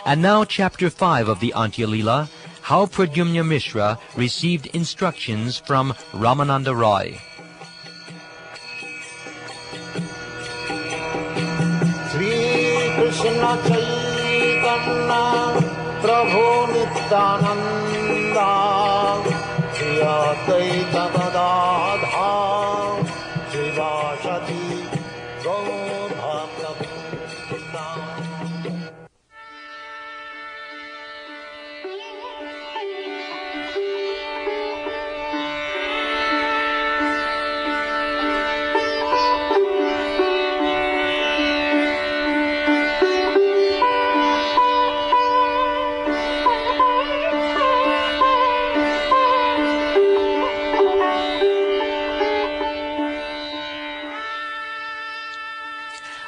And now Chapter 5 of the Antya Leela, how Pradyumna Mishra received instructions from Ramananda Roy. Shri Krishna Chaitanya Prabhu Nityananda Shri Advaita Gadadhara Shivasati Gaur Bhakta Vrinda.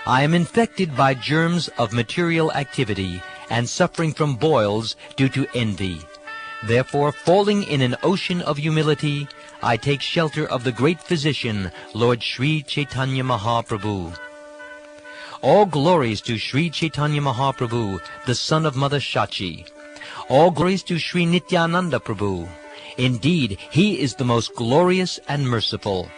I am infected by germs of material activity and suffering from boils due to envy. Therefore, falling in an ocean of humility, I take shelter of the great physician, Lord Sri Chaitanya Mahaprabhu. All glories to Sri Chaitanya Mahaprabhu, the son of Mother Shachi. All glories to Sri Nityananda Prabhu. Indeed, he is the most glorious and merciful.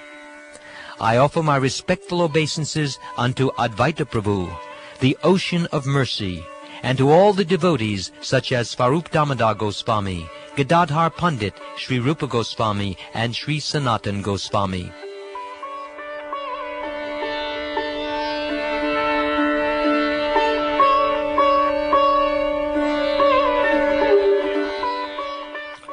I offer my respectful obeisances unto Advaita Prabhu, the ocean of mercy, and to all the devotees such as Swarup Damodar Goswami, Gadadhar Pandit, Sri Rupa Goswami, and Sri Sanatan Goswami.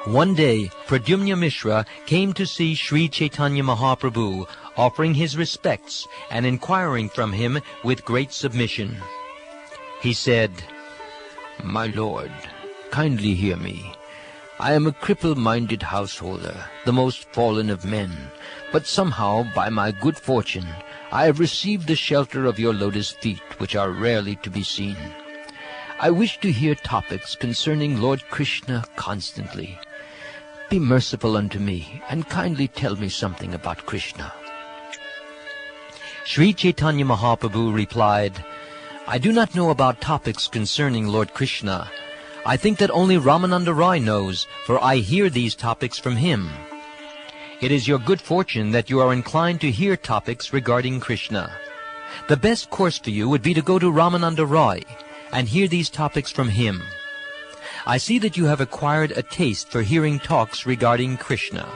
One day, Pradyumna Mishra came to see Sri Chaitanya Mahaprabhu, offering his respects and inquiring from him with great submission. He said, "My lord, kindly hear me. I am a cripple-minded householder, the most fallen of men, but somehow, by my good fortune, I have received the shelter of your lotus feet, which are rarely to be seen. I wish to hear topics concerning Lord Krishna constantly. Be merciful unto me, and kindly tell me something about Krishna." Sri Chaitanya Mahaprabhu replied, "I do not know about topics concerning Lord Krishna. I think that only Ramananda Roy knows, for I hear these topics from him. It is your good fortune that you are inclined to hear topics regarding Krishna. The best course for you would be to go to Ramananda Roy and hear these topics from him. I see that you have acquired a taste for hearing talks regarding Krishna.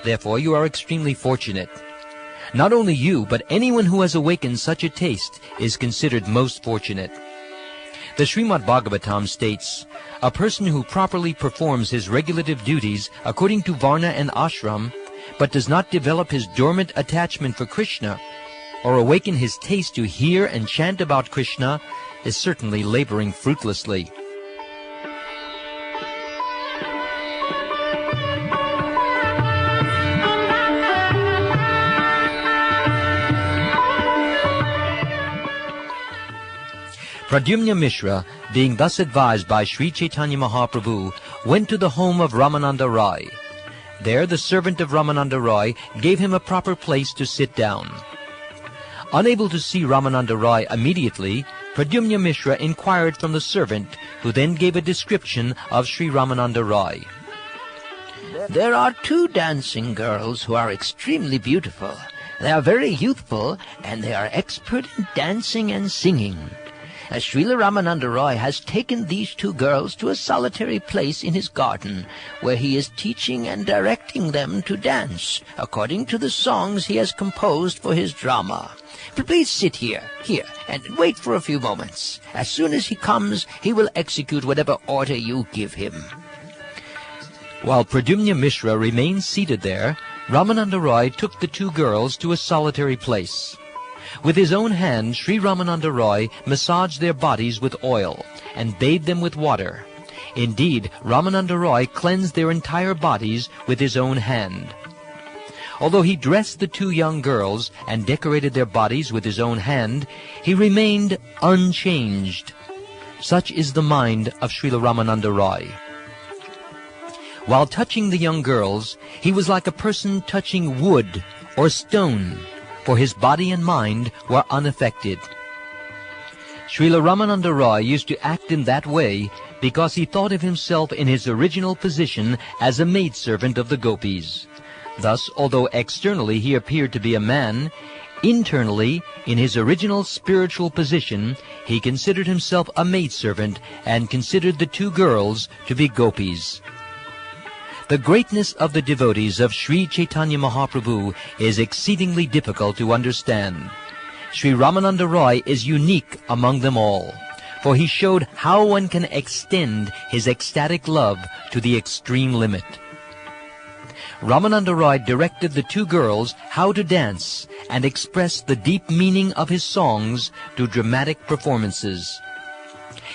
Therefore, you are extremely fortunate. Not only you, but anyone who has awakened such a taste is considered most fortunate." The Srimad Bhagavatam states, "A person who properly performs his regulative duties according to Varna and Ashram, but does not develop his dormant attachment for Krishna, or awaken his taste to hear and chant about Krishna, is certainly laboring fruitlessly." Pradyumna Mishra, being thus advised by Sri Chaitanya Mahaprabhu, went to the home of Ramananda Roy. There the servant of Ramananda Roy gave him a proper place to sit down. Unable to see Ramananda Roy immediately, Pradyumna Mishra inquired from the servant, who then gave a description of Sri Ramananda Roy. "There are 2 dancing girls who are extremely beautiful. They are very youthful, and they are expert in dancing and singing. Srila Ramananda Roy has taken these 2 girls to a solitary place in his garden, where he is teaching and directing them to dance, according to the songs he has composed for his drama. Please sit here, and wait for a few moments. As soon as he comes, he will execute whatever order you give him." While Pradyumna Mishra remained seated there, Ramananda Roy took the 2 girls to a solitary place. With his own hand, Sri Ramananda Roy massaged their bodies with oil and bathed them with water. Indeed, Ramananda Roy cleansed their entire bodies with his own hand. Although he dressed the 2 young girls and decorated their bodies with his own hand, he remained unchanged. Such is the mind of Srila Ramananda Roy. While touching the young girls, he was like a person touching wood or stone, for his body and mind were unaffected. Srila Ramananda Roy used to act in that way because he thought of himself in his original position as a maidservant of the gopis. Thus, although externally he appeared to be a man, internally, in his original spiritual position, he considered himself a maidservant and considered the two girls to be gopis. The greatness of the devotees of Sri Chaitanya Mahaprabhu is exceedingly difficult to understand. Sri Ramananda Roy is unique among them all, for he showed how one can extend his ecstatic love to the extreme limit. Ramananda Roy directed the two girls how to dance and expressed the deep meaning of his songs to dramatic performances.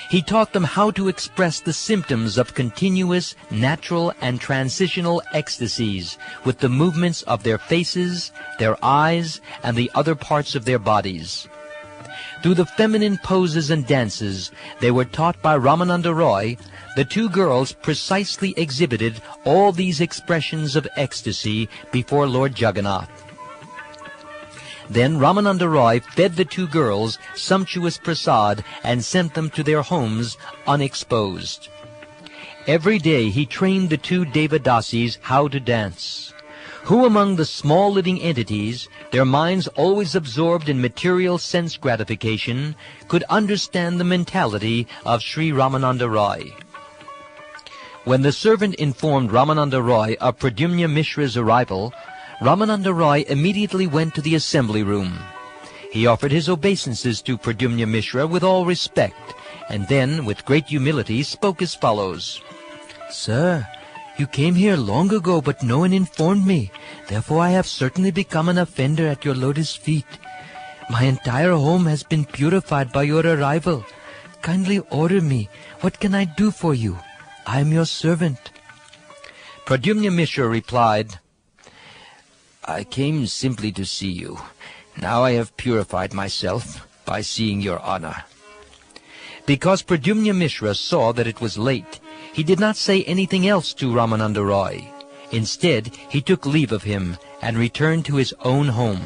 He taught them how to express the symptoms of continuous, natural, and transitional ecstasies with the movements of their faces, their eyes, and the other parts of their bodies. Through the feminine poses and dances they were taught by Ramananda Roy, the two girls precisely exhibited all these expressions of ecstasy before Lord Jagannath. Then Ramananda Roy fed the two girls sumptuous prasad and sent them to their homes unexposed. Every day he trained the two Devadasis how to dance. Who among the small living entities, their minds always absorbed in material sense gratification, could understand the mentality of Sri Ramananda Roy? When the servant informed Ramananda Roy of Pradyumna Mishra's arrival, Ramananda Roy immediately went to the assembly room. He offered his obeisances to Pradyumna Mishra with all respect, and then, with great humility, spoke as follows. "Sir, you came here long ago, but no one informed me. Therefore I have certainly become an offender at your lotus feet. My entire home has been purified by your arrival. Kindly order me. What can I do for you? I am your servant." Pradyumna Mishra replied, "I came simply to see you. Now I have purified myself by seeing your honor." Because Pradyumna Mishra saw that it was late, he did not say anything else to Ramananda Roy. Instead, he took leave of him and returned to his own home.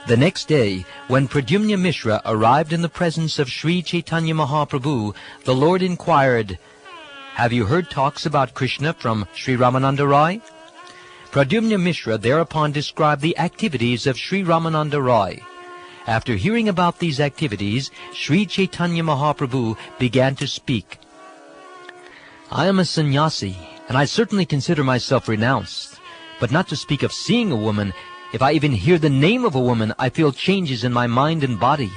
The next day, when Pradyumna Mishra arrived in the presence of Sri Chaitanya Mahaprabhu, the Lord inquired, "Have you heard talks about Krishna from Sri Ramananda Roy?" Pradyumna Mishra thereupon described the activities of Sri Ramananda Roy. After hearing about these activities, Sri Chaitanya Mahaprabhu began to speak. "I am a sannyasi, and I certainly consider myself renounced. But not to speak of seeing a woman, if I even hear the name of a woman, I feel changes in my mind and body.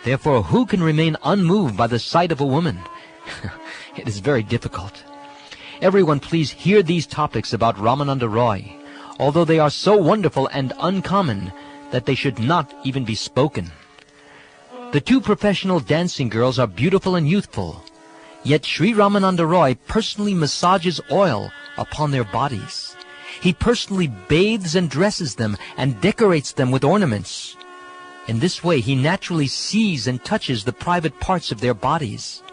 Therefore, who can remain unmoved by the sight of a woman? It is very difficult. Everyone please hear these topics about Ramananda Roy, although they are so wonderful and uncommon that they should not even be spoken. The two professional dancing girls are beautiful and youthful, yet Sri Ramananda Roy personally massages oil upon their bodies. He personally bathes and dresses them and decorates them with ornaments. In this way, he naturally sees and touches the private parts of their bodies.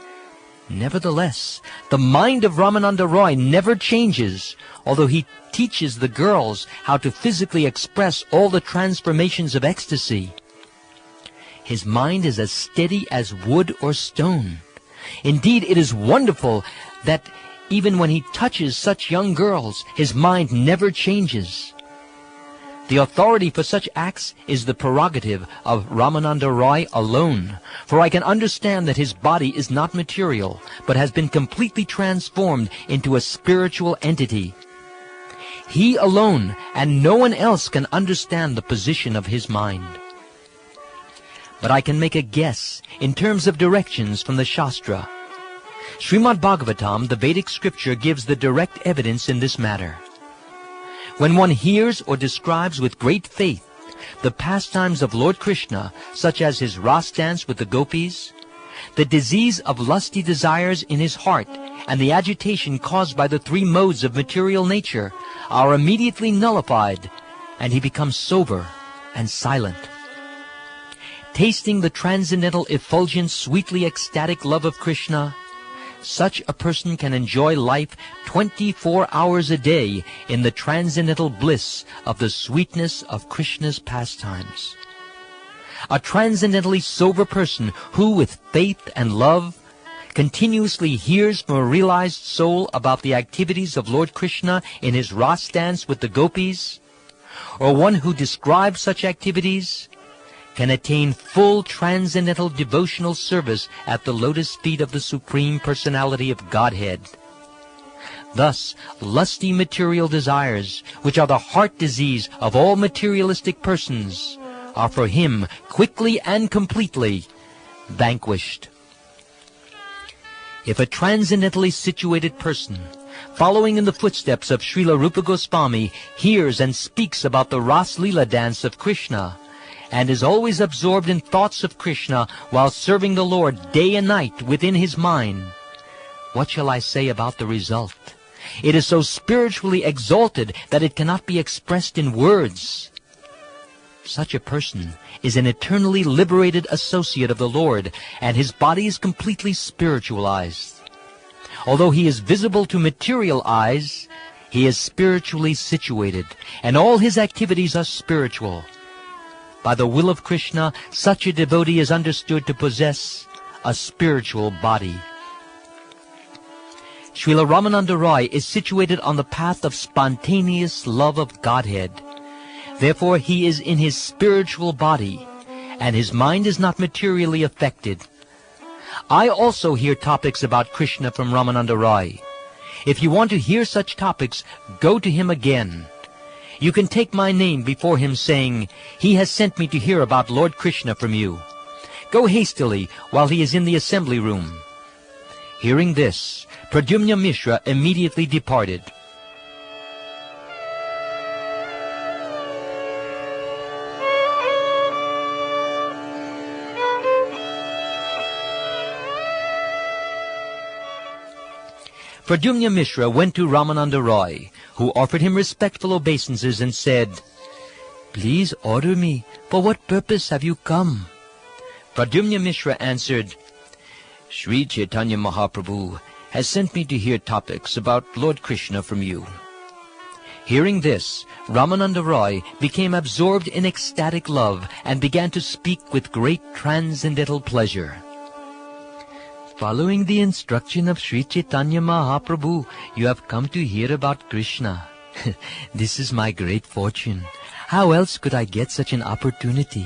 Nevertheless, the mind of Ramananda Roy never changes, although he teaches the girls how to physically express all the transformations of ecstasy. His mind is as steady as wood or stone. Indeed, it is wonderful that even when he touches such young girls, his mind never changes. The authority for such acts is the prerogative of Ramananda Roy alone, for I can understand that his body is not material, but has been completely transformed into a spiritual entity. He alone and no one else can understand the position of his mind. But I can make a guess in terms of directions from the Shastra. Srimad Bhagavatam, the Vedic scripture, gives the direct evidence in this matter. When one hears or describes with great faith the pastimes of Lord Krishna, such as his Ras dance with the gopis, the disease of lusty desires in his heart, and the agitation caused by the three modes of material nature are immediately nullified, and he becomes sober and silent. Tasting the transcendental effulgent, sweetly ecstatic love of Krishna, such a person can enjoy life 24 hours a day in the transcendental bliss of the sweetness of Krishna's pastimes. A transcendently sober person who, with faith and love, continuously hears from a realized soul about the activities of Lord Krishna in his Ras dance with the gopis, or one who describes such activities, can attain full transcendental devotional service at the lotus feet of the Supreme Personality of Godhead. Thus, lusty material desires, which are the heart disease of all materialistic persons, are for him quickly and completely vanquished. If a transcendentally situated person, following in the footsteps of Srila Rupa Goswami, hears and speaks about the Ras Leela dance of Krishna, and is always absorbed in thoughts of Krishna while serving the Lord day and night within his mind, what shall I say about the result? It is so spiritually exalted that it cannot be expressed in words. Such a person is an eternally liberated associate of the Lord, and his body is completely spiritualized. Although he is visible to material eyes, he is spiritually situated, and all his activities are spiritual. By the will of Krishna, such a devotee is understood to possess a spiritual body. Srila Ramananda Roy is situated on the path of spontaneous love of Godhead. Therefore he is in his spiritual body, and his mind is not materially affected. I also hear topics about Krishna from Ramananda Roy. If you want to hear such topics, go to him again. You can take my name before him, saying, "He has sent me to hear about Lord Krishna from you." Go hastily while he is in the assembly room. Hearing this, Pradyumna Mishra immediately departed. Pradyumna Mishra went to Ramananda Roy, who offered him respectful obeisances and said, "Please order me. For what purpose have you come?" Pradyumna Mishra answered, "Sri Chaitanya Mahaprabhu has sent me to hear topics about Lord Krishna from you." Hearing this, Ramananda Roy became absorbed in ecstatic love and began to speak with great transcendental pleasure. "Following the instruction of Sri Chaitanya Mahaprabhu, you have come to hear about Krishna. This is my great fortune. How else could I get such an opportunity?"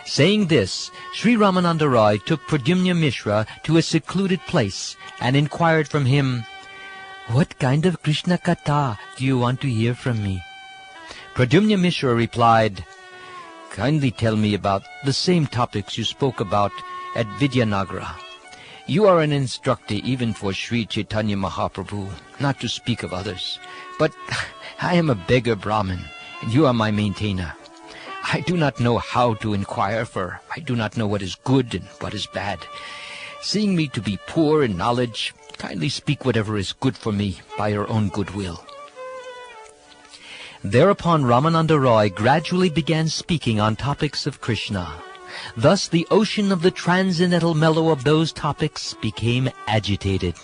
Saying this, Sri Ramananda Roy took Pradyumna Mishra to a secluded place and inquired from him, "What kind of Krishna Katha do you want to hear from me?" Pradyumna Mishra replied, "Kindly tell me about the same topics you spoke about at Vidyanagara. You are an instructor even for Sri Chaitanya Mahaprabhu, not to speak of others. But I am a beggar Brahmin, and you are my maintainer. I do not know how to inquire, for I do not know what is good and what is bad. Seeing me to be poor in knowledge, kindly speak whatever is good for me by your own goodwill." Thereupon Ramananda Roy gradually began speaking on topics of Krishna. Thus the ocean of the transcendental mellow of those topics became agitated.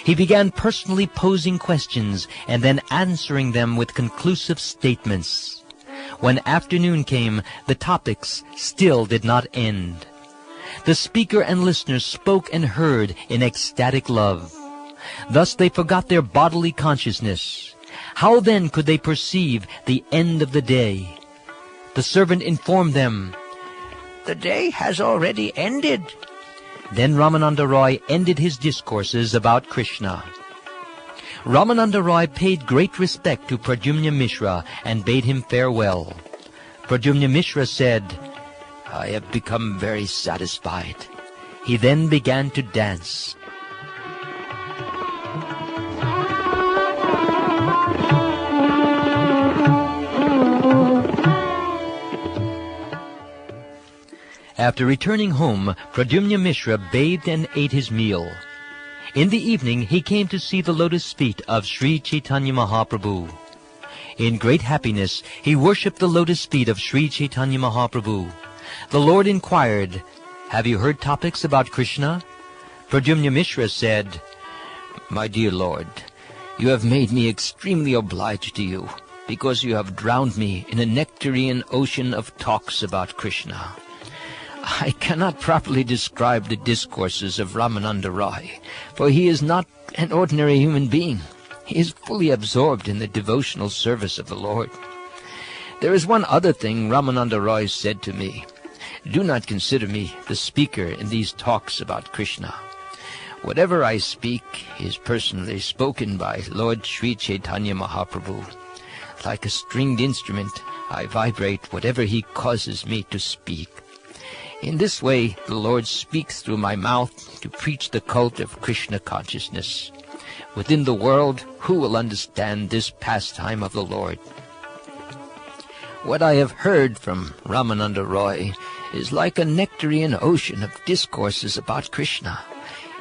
He began personally posing questions and then answering them with conclusive statements. When afternoon came, the topics still did not end. The speaker and listeners spoke and heard in ecstatic love. Thus they forgot their bodily consciousness. How then could they perceive the end of the day? The servant informed them, "The day has already ended." Then Ramananda Roy ended his discourses about Krishna. Ramananda Roy paid great respect to Pradyumna Mishra and bade him farewell. Pradyumna Mishra said, "I have become very satisfied." He then began to dance. After returning home, Pradyumna Mishra bathed and ate his meal. In the evening, he came to see the lotus feet of Sri Chaitanya Mahaprabhu. In great happiness, he worshipped the lotus feet of Sri Chaitanya Mahaprabhu. The Lord inquired, "Have you heard topics about Krishna?" Pradyumna Mishra said, "My dear Lord, you have made me extremely obliged to you, because you have drowned me in a nectarian ocean of talks about Krishna. I cannot properly describe the discourses of Ramananda Roy, for he is not an ordinary human being. He is fully absorbed in the devotional service of the Lord. There is one other thing Ramananda Roy said to me. Do not consider me the speaker in these talks about Krishna. Whatever I speak is personally spoken by Lord Sri Chaitanya Mahaprabhu. Like a stringed instrument, I vibrate whatever he causes me to speak. In this way, the Lord speaks through my mouth to preach the cult of Krishna consciousness. Within the world, who will understand this pastime of the Lord?" What I have heard from Ramananda Roy is like a nectarian ocean of discourses about Krishna.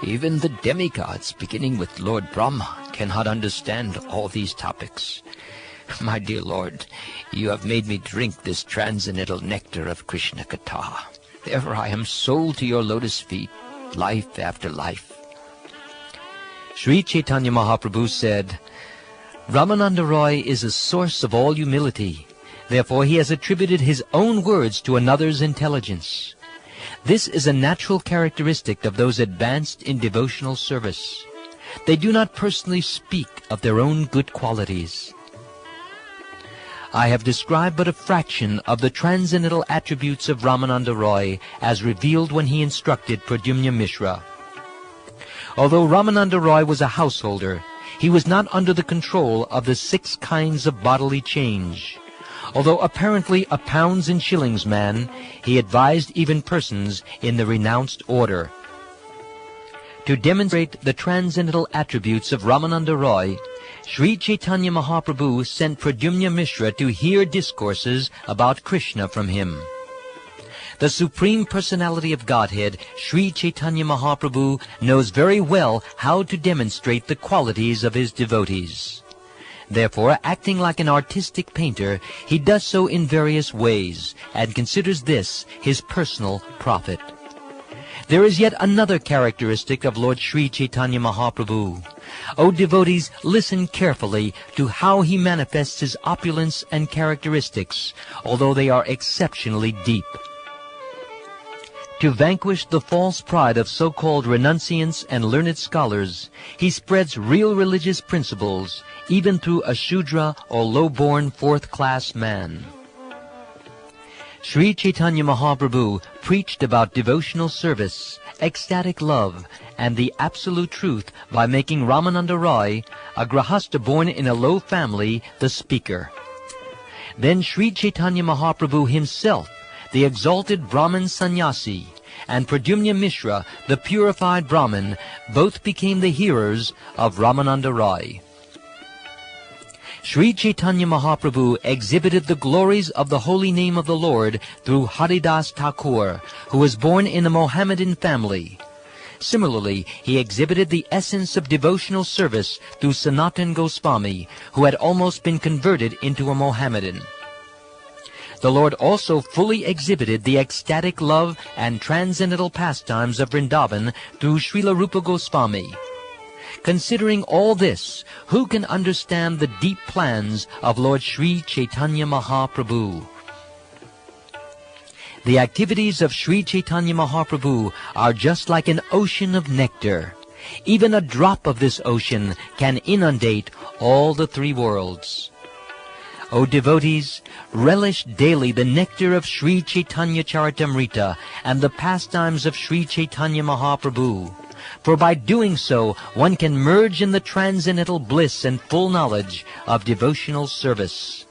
Even the demigods, beginning with Lord Brahma, cannot understand all these topics. My dear Lord, you have made me drink this transcendental nectar of Krishna Katha. Therefore I am sold to your lotus feet, life after life. Sri Chaitanya Mahaprabhu said, "Ramananda Roy is a source of all humility. Therefore he has attributed his own words to another's intelligence. This is a natural characteristic of those advanced in devotional service. They do not personally speak of their own good qualities." I have described but a fraction of the transcendental attributes of Ramananda Roy as revealed when he instructed Pradyumna Mishra. Although Ramananda Roy was a householder, he was not under the control of the 6 kinds of bodily change. Although apparently a pounds and shillings man, he advised even persons in the renounced order. To demonstrate the transcendental attributes of Ramananda Roy, Sri Chaitanya Mahaprabhu sent Pradyumna Mishra to hear discourses about Krishna from him. The Supreme Personality of Godhead, Sri Chaitanya Mahaprabhu, knows very well how to demonstrate the qualities of his devotees. Therefore, acting like an artistic painter, he does so in various ways, and considers this his personal profit. There is yet another characteristic of Lord Sri Chaitanya Mahaprabhu. O devotees, listen carefully to how he manifests his opulence and characteristics, although they are exceptionally deep. To vanquish the false pride of so-called renunciants and learned scholars, he spreads real religious principles, even through a Shudra or low-born 4th-class man. Sri Chaitanya Mahaprabhu preached about devotional service, ecstatic love, and the absolute truth by making Ramananda Roy, a grahasta born in a low family, the speaker. Then Sri Chaitanya Mahaprabhu himself, the exalted Brahmin sannyasi, and Pradyumna Mishra, the purified Brahmin, both became the hearers of Ramananda Roy. Sri Chaitanya Mahaprabhu exhibited the glories of the holy name of the Lord through Haridas Thakur, who was born in a Mohammedan family. Similarly, he exhibited the essence of devotional service through Sanatan Goswami, who had almost been converted into a Mohammedan. The Lord also fully exhibited the ecstatic love and transcendental pastimes of Vrindavan through Srila Rupa Goswami. Considering all this, who can understand the deep plans of Lord Sri Chaitanya Mahaprabhu? The activities of Sri Chaitanya Mahaprabhu are just like an ocean of nectar. Even a drop of this ocean can inundate all the 3 worlds. O devotees, relish daily the nectar of Sri Chaitanya Charitamrita and the pastimes of Sri Chaitanya Mahaprabhu. For by doing so, one can merge in the transcendental bliss and full knowledge of devotional service.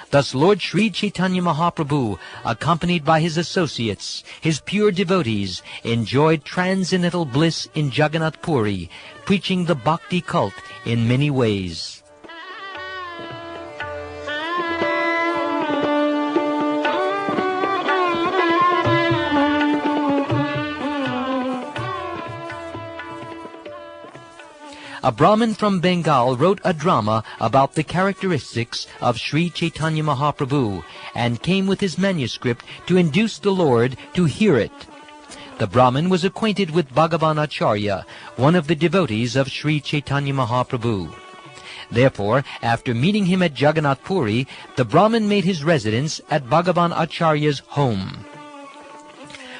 Thus Lord Sri Chaitanya Mahaprabhu, accompanied by his associates, his pure devotees, enjoyed transcendental bliss in Jagannath Puri, preaching the bhakti cult in many ways. A Brahmin from Bengal wrote a drama about the characteristics of Sri Chaitanya Mahaprabhu and came with his manuscript to induce the Lord to hear it. the Brahmin was acquainted with Bhagavan Acharya, one of the devotees of Sri Chaitanya Mahaprabhu. Therefore, after meeting him at Jagannath Puri, the Brahmin made his residence at Bhagavan Acharya's home.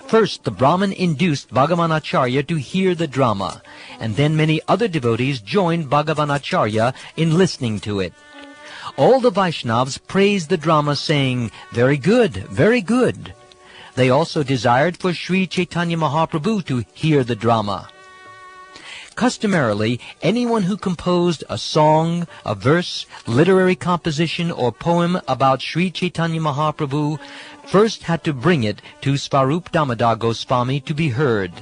First, the Brahmin induced Bhagavan Acharya to hear the drama, and then many other devotees joined Bhagavan Acharya in listening to it. All the Vaishnavas praised the drama, saying, "Very good, very good." They also desired for Sri Chaitanya Mahaprabhu to hear the drama. Customarily, anyone who composed a song, a verse, literary composition, or poem about Sri Chaitanya Mahaprabhu first had to bring it to Svarup Damodar Goswami to be heard.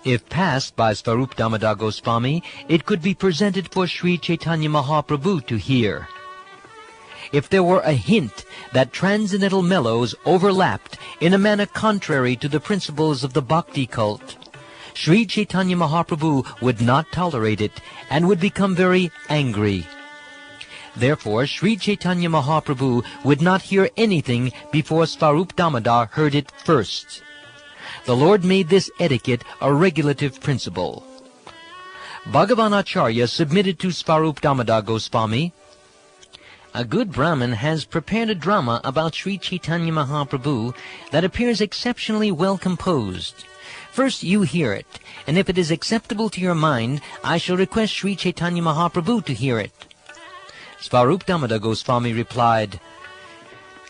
If passed by Svarup Damodar Goswami, it could be presented for Sri Chaitanya Mahaprabhu to hear. If there were a hint that transcendental mellows overlapped in a manner contrary to the principles of the bhakti cult, Sri Chaitanya Mahaprabhu would not tolerate it and would become very angry. Therefore, Sri Chaitanya Mahaprabhu would not hear anything before Svarup Damodar heard it first. The Lord made this etiquette a regulative principle. Bhagavan Acharya submitted to Svarup Damodar Goswami, "A good Brahmin has prepared a drama about Sri Chaitanya Mahaprabhu that appears exceptionally well composed. First you hear it, and if it is acceptable to your mind, I shall request Sri Chaitanya Mahaprabhu to hear it." Svarup Damodar Goswami replied,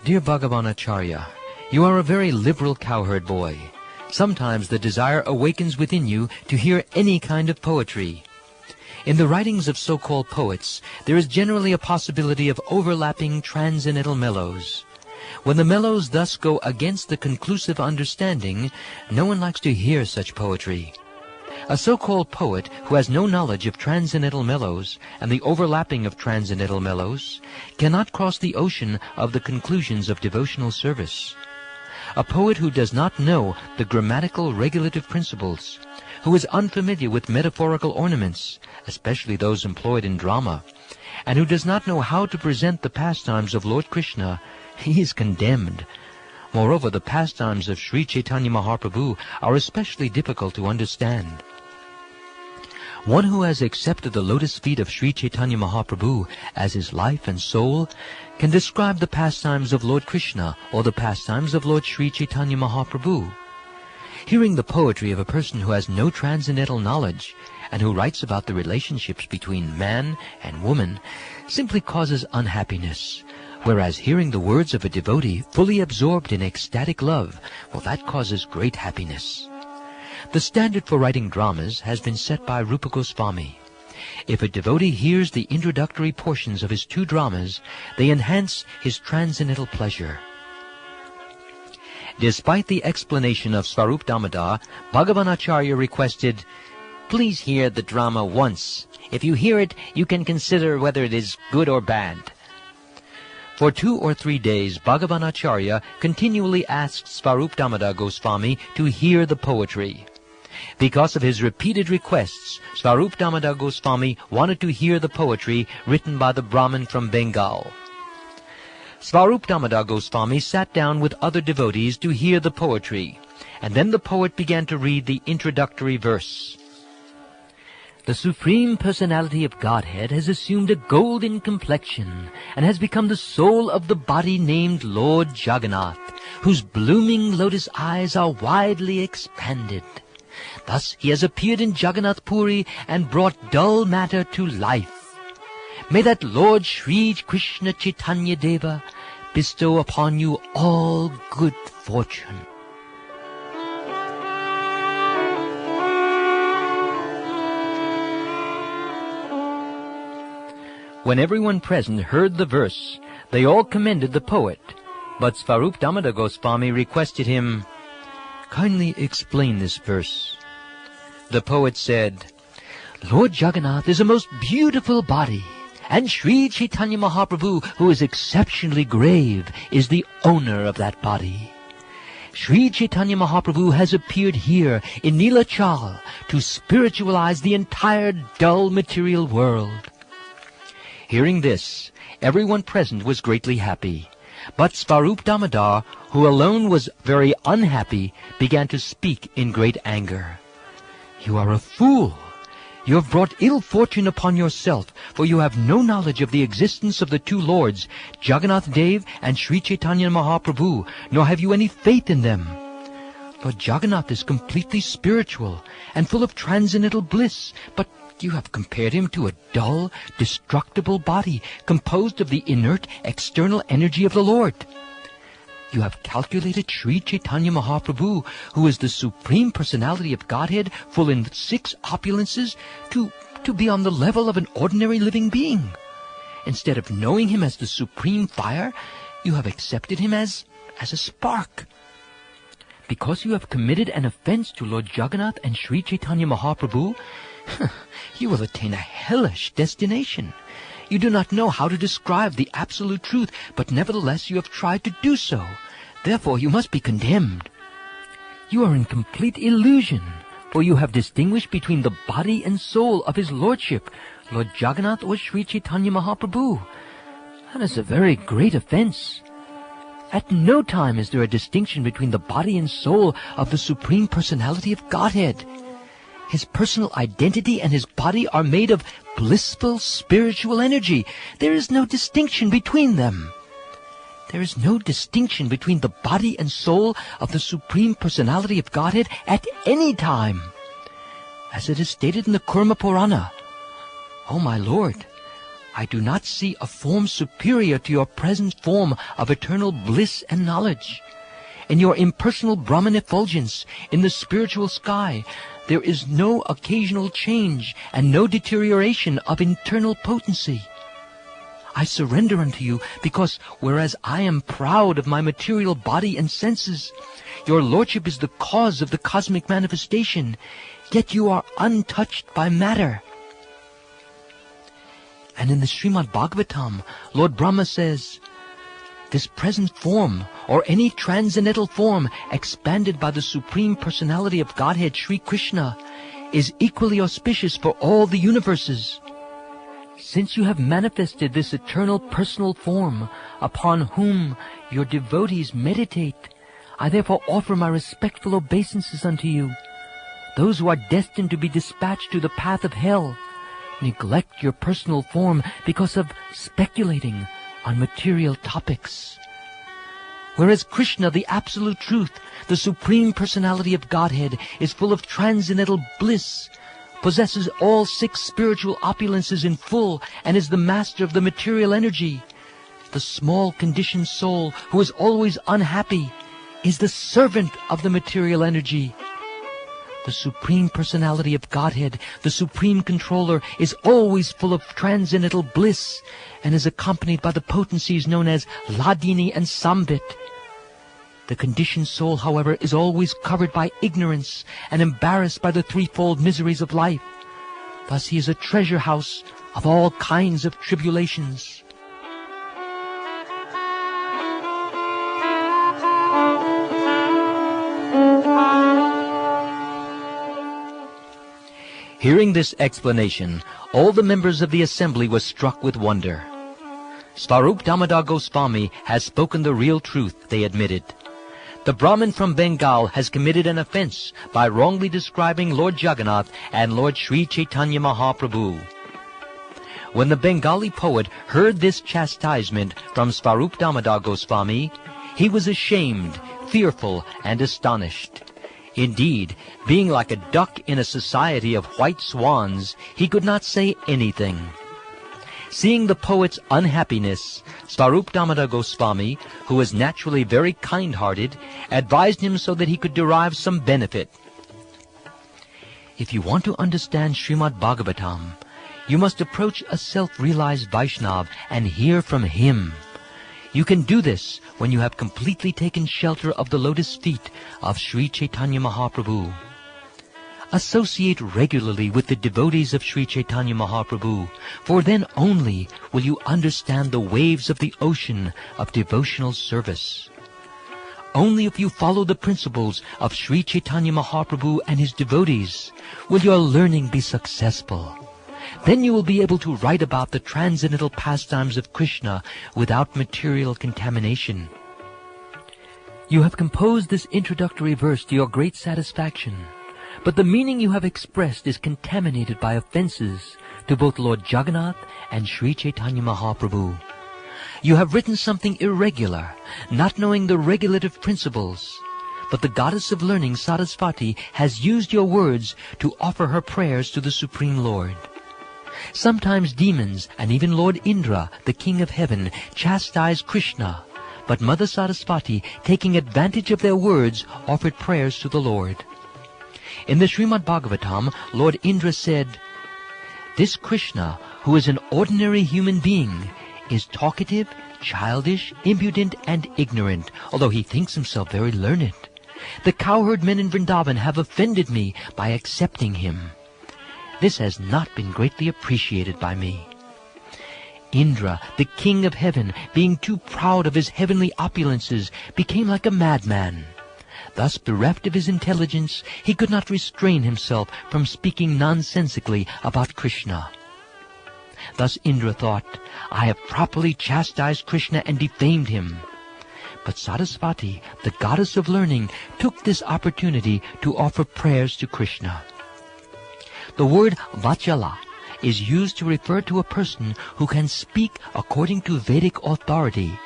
"Dear Bhagavan Acharya, you are a very liberal cowherd boy. Sometimes the desire awakens within you to hear any kind of poetry. In the writings of so-called poets, there is generally a possibility of overlapping transcendental mellows. When the mellows thus go against the conclusive understanding, no one likes to hear such poetry. A so-called poet who has no knowledge of transcendental mellows and the overlapping of transcendental mellows cannot cross the ocean of the conclusions of devotional service. A poet who does not know the grammatical regulative principles, who is unfamiliar with metaphorical ornaments, especially those employed in drama, and who does not know how to present the pastimes of Lord Krishna, he is condemned. Moreover, the pastimes of Sri Chaitanya Mahaprabhu are especially difficult to understand. One who has accepted the lotus feet of Sri Chaitanya Mahaprabhu as his life and soul can describe the pastimes of Lord Krishna or the pastimes of Lord Sri Chaitanya Mahaprabhu. Hearing the poetry of a person who has no transcendental knowledge and who writes about the relationships between man and woman simply causes unhappiness, whereas hearing the words of a devotee fully absorbed in ecstatic love, well, that causes great happiness. The standard for writing dramas has been set by Rupa Goswami. If a devotee hears the introductory portions of his two dramas, they enhance his transcendental pleasure. Despite the explanation of Svarup Damodar, Bhagavan Acharya requested, "Please hear the drama once. If you hear it, you can consider whether it is good or bad." For 2 or 3 days, Bhagavan Acharya continually asked Svarup Damodar Goswami to hear the poetry. Because of his repeated requests, Svarup Damodar Goswami wanted to hear the poetry written by the Brahmin from Bengal. Svarup Damodar Goswami sat down with other devotees to hear the poetry, and then the poet began to read the introductory verse. "The Supreme Personality of Godhead has assumed a golden complexion and has become the soul of the body named Lord Jagannath, whose blooming lotus eyes are widely expanded. Thus he has appeared in Jagannath Puri and brought dull matter to life. May that Lord Sri Krishna Chaitanya Deva bestow upon you all good fortune." When everyone present heard the verse, they all commended the poet, but Svarup Damodar Goswami requested him, "Kindly explain this verse." The poet said, "Lord Jagannath is a most beautiful body, and Sri Chaitanya Mahaprabhu, who is exceptionally grave, is the owner of that body. Sri Chaitanya Mahaprabhu has appeared here in Nilachal to spiritualize the entire dull material world." Hearing this, everyone present was greatly happy. But Svarup Damodar, who alone was very unhappy, began to speak in great anger. "You are a fool! You have brought ill fortune upon yourself, for you have no knowledge of the existence of the two lords, Jagannath Dev and Sri Chaitanya Mahaprabhu, nor have you any faith in them. Lord Jagannath is completely spiritual and full of transcendental bliss, but you have compared him to a dull, destructible body composed of the inert external energy of the Lord. You have calculated Sri Chaitanya Mahaprabhu, who is the Supreme Personality of Godhead, full in 6 opulences, to be on the level of an ordinary living being. Instead of knowing him as the Supreme Fire, you have accepted him as a spark. Because you have committed an offense to Lord Jagannath and Sri Chaitanya Mahaprabhu, you will attain a hellish destination. You do not know how to describe the absolute truth, but nevertheless you have tried to do so. Therefore you must be condemned. You are in complete illusion, for you have distinguished between the body and soul of his lordship, Lord Jagannath or Sri Chaitanya Mahaprabhu. That is a very great offense. At no time is there a distinction between the body and soul of the Supreme Personality of Godhead. His personal identity and his body are made of blissful spiritual energy. There is no distinction between them. There is no distinction between the body and soul of the Supreme Personality of Godhead at any time. As it is stated in the Kurma Purana, "O my Lord, I do not see a form superior to your present form of eternal bliss and knowledge. In your impersonal Brahman effulgence, in the spiritual sky, there is no occasional change and no deterioration of internal potency. I surrender unto you because whereas I am proud of my material body and senses, your lordship is the cause of the cosmic manifestation, yet you are untouched by matter." And in the Srimad Bhagavatam, Lord Brahma says, "This present form, or any transcendental form expanded by the Supreme Personality of Godhead, Sri Krishna, is equally auspicious for all the universes. Since you have manifested this eternal personal form, upon whom your devotees meditate, I therefore offer my respectful obeisances unto you. Those who are destined to be dispatched to the path of hell neglect your personal form because of speculating on material topics. Whereas Krishna, the Absolute Truth, the Supreme Personality of Godhead, is full of transcendental bliss, possesses all 6 spiritual opulences in full, and is the master of the material energy. The small conditioned soul, who is always unhappy, is the servant of the material energy. The Supreme Personality of Godhead, the Supreme Controller, is always full of transcendental bliss and is accompanied by the potencies known as Hladini and Sambit. The conditioned soul, however, is always covered by ignorance and embarrassed by the threefold miseries of life. Thus he is a treasure house of all kinds of tribulations. Hearing this explanation, all the members of the assembly were struck with wonder. Svarup Damodar Goswami has spoken the real truth, they admitted. The Brahmin from Bengal has committed an offense by wrongly describing Lord Jagannath and Lord Sri Chaitanya Mahaprabhu. When the Bengali poet heard this chastisement from Svarup Damodar Goswami, he was ashamed, fearful, and astonished. Indeed, being like a duck in a society of white swans, he could not say anything. Seeing the poet's unhappiness, Svarup Damodar Goswami, who was naturally very kind-hearted, advised him so that he could derive some benefit. If you want to understand Srimad Bhagavatam, you must approach a self-realized Vaishnav and hear from him. You can do this when you have completely taken shelter of the lotus feet of Sri Chaitanya Mahaprabhu. Associate regularly with the devotees of Sri Chaitanya Mahaprabhu, for then only will you understand the waves of the ocean of devotional service. Only if you follow the principles of Sri Chaitanya Mahaprabhu and his devotees will your learning be successful. Then you will be able to write about the transcendental pastimes of Krishna without material contamination. You have composed this introductory verse to your great satisfaction, but the meaning you have expressed is contaminated by offenses to both Lord Jagannath and Sri Chaitanya Mahaprabhu. You have written something irregular, not knowing the regulative principles, but the goddess of learning, Sarasvati, has used your words to offer her prayers to the Supreme Lord. Sometimes demons and even Lord Indra, the king of heaven, chastise Krishna, but Mother Sarasvati, taking advantage of their words, offered prayers to the Lord. In the Srimad Bhagavatam, Lord Indra said, "This Krishna, who is an ordinary human being, is talkative, childish, impudent, and ignorant, although he thinks himself very learned. The cowherd men in Vrindavan have offended me by accepting him. This has not been greatly appreciated by me." Indra, the king of heaven, being too proud of his heavenly opulences, became like a madman. Thus, bereft of his intelligence, he could not restrain himself from speaking nonsensically about Krishna. Thus Indra thought, "I have properly chastised Krishna and defamed him." But Sarasvati, the goddess of learning, took this opportunity to offer prayers to Krishna. The word Vachala is used to refer to a person who can speak according to Vedic authority,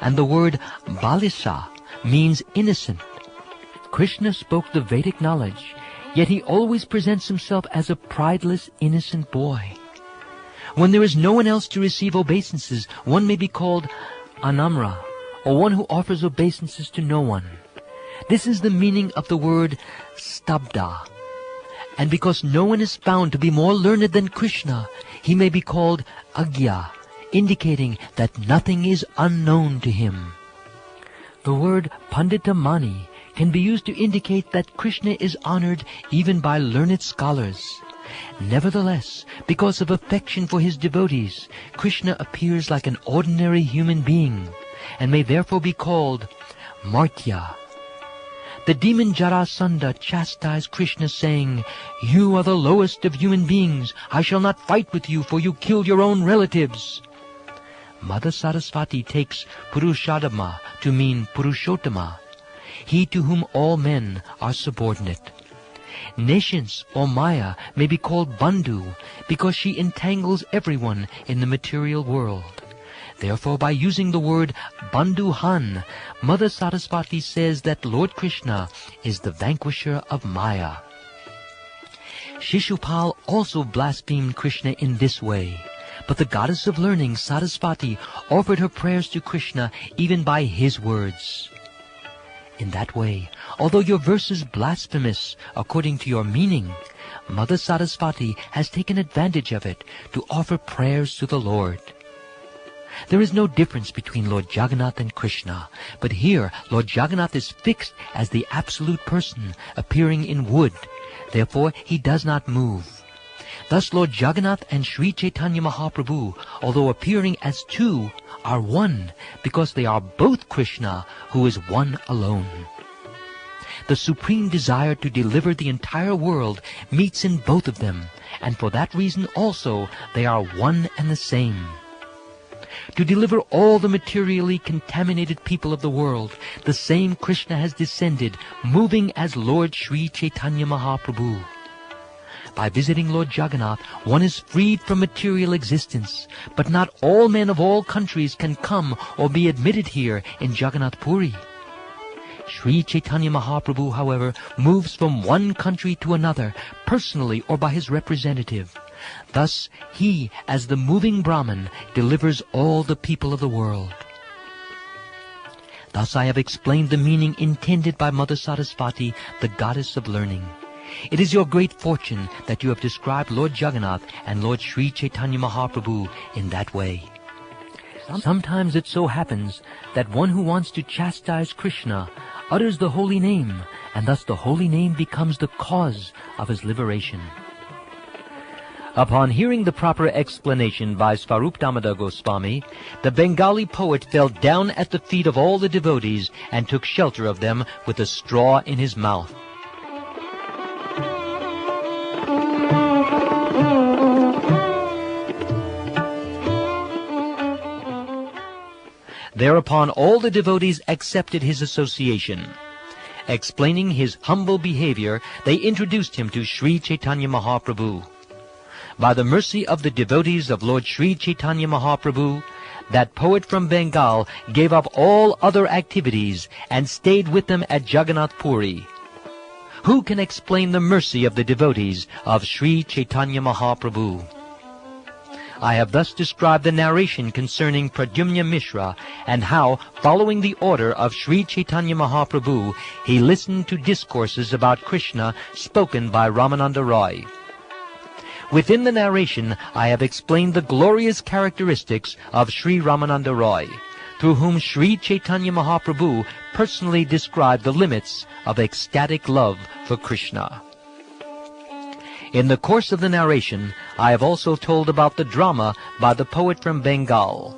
and the word Balisa means innocent. Krishna spoke the Vedic knowledge, yet he always presents himself as a prideless, innocent boy. When there is no one else to receive obeisances, one may be called Anamra, or one who offers obeisances to no one. This is the meaning of the word Stabda. And because no one is found to be more learned than Krishna, he may be called Agya, indicating that nothing is unknown to him. The word Panditamani can be used to indicate that Krishna is honored even by learned scholars. Nevertheless, because of affection for his devotees, Krishna appears like an ordinary human being, and may therefore be called Martya. The demon Jarasandha chastised Krishna, saying, "You are the lowest of human beings. I shall not fight with you, for you killed your own relatives." Mother Sarasvati takes Purushadama to mean Purushottama, he to whom all men are subordinate. Nescience or Maya may be called Bandhu because she entangles everyone in the material world. Therefore, by using the word Bandhuhan, Mother Sarasvati says that Lord Krishna is the vanquisher of Maya. Shishupal also blasphemed Krishna in this way, but the goddess of learning, Sarasvati, offered her prayers to Krishna even by his words. In that way, although your verse is blasphemous according to your meaning, Mother Sarasvati has taken advantage of it to offer prayers to the Lord. There is no difference between Lord Jagannath and Krishna, but here Lord Jagannath is fixed as the absolute person, appearing in wood. Therefore, he does not move. Thus Lord Jagannath and Sri Chaitanya Mahaprabhu, although appearing as two, are one, because they are both Krishna, who is one alone. The supreme desire to deliver the entire world meets in both of them, and for that reason also they are one and the same. To deliver all the materially contaminated people of the world, the same Krishna has descended, moving as Lord Sri Chaitanya Mahaprabhu. By visiting Lord Jagannath, one is freed from material existence, but not all men of all countries can come or be admitted here in Jagannath Puri. Sri Chaitanya Mahaprabhu, however, moves from one country to another, personally or by his representative. Thus, he, as the moving Brahman, delivers all the people of the world. Thus I have explained the meaning intended by Mother Sarasvati, the goddess of learning. It is your great fortune that you have described Lord Jagannath and Lord Sri Chaitanya Mahaprabhu in that way. Sometimes it so happens that one who wants to chastise Krishna utters the holy name, and thus the holy name becomes the cause of his liberation. Upon hearing the proper explanation by Svarup Damodar Goswami, the Bengali poet fell down at the feet of all the devotees and took shelter of them with a straw in his mouth. Thereupon all the devotees accepted his association. Explaining his humble behavior, they introduced him to Sri Chaitanya Mahaprabhu. By the mercy of the devotees of Lord Sri Chaitanya Mahaprabhu, that poet from Bengal gave up all other activities and stayed with them at Jagannath Puri. Who can explain the mercy of the devotees of Sri Chaitanya Mahaprabhu? I have thus described the narration concerning Pradyumna Mishra and how, following the order of Sri Chaitanya Mahaprabhu, he listened to discourses about Krishna spoken by Ramananda Roy. Within the narration, I have explained the glorious characteristics of Sri Ramananda Roy, through whom Sri Chaitanya Mahaprabhu personally described the limits of ecstatic love for Krishna. In the course of the narration, I have also told about the drama by the poet from Bengal.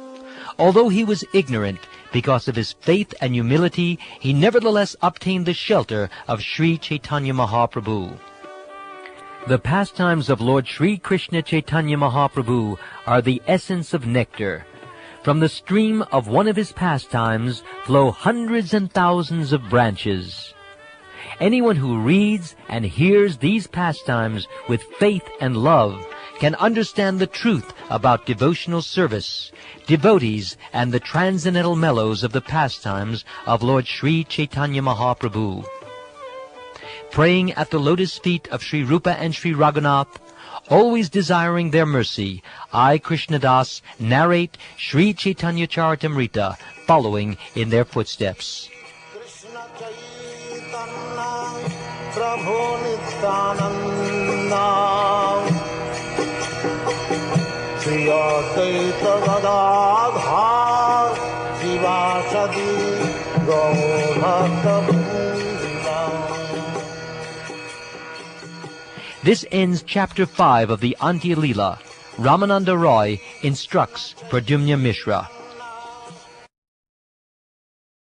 Although he was ignorant, because of his faith and humility, he nevertheless obtained the shelter of Sri Chaitanya Mahaprabhu. The pastimes of Lord Sri Krishna Chaitanya Mahaprabhu are the essence of nectar. From the stream of one of his pastimes flow hundreds and thousands of branches. Anyone who reads and hears these pastimes with faith and love can understand the truth about devotional service, devotees, and the transcendental mellows of the pastimes of Lord Sri Chaitanya Mahaprabhu. Praying at the lotus feet of Sri Rupa and Sri Raghunath, always desiring their mercy, I, Krishnadas, narrate Sri Chaitanya Charitamrita, following in their footsteps. Prabhu Nityananda Shri Advaita Gadadhar Shivasadi Gaur This ends Chapter 5 of the Antya Leela. Ramananda Roy instructs Pradyumna Mishra.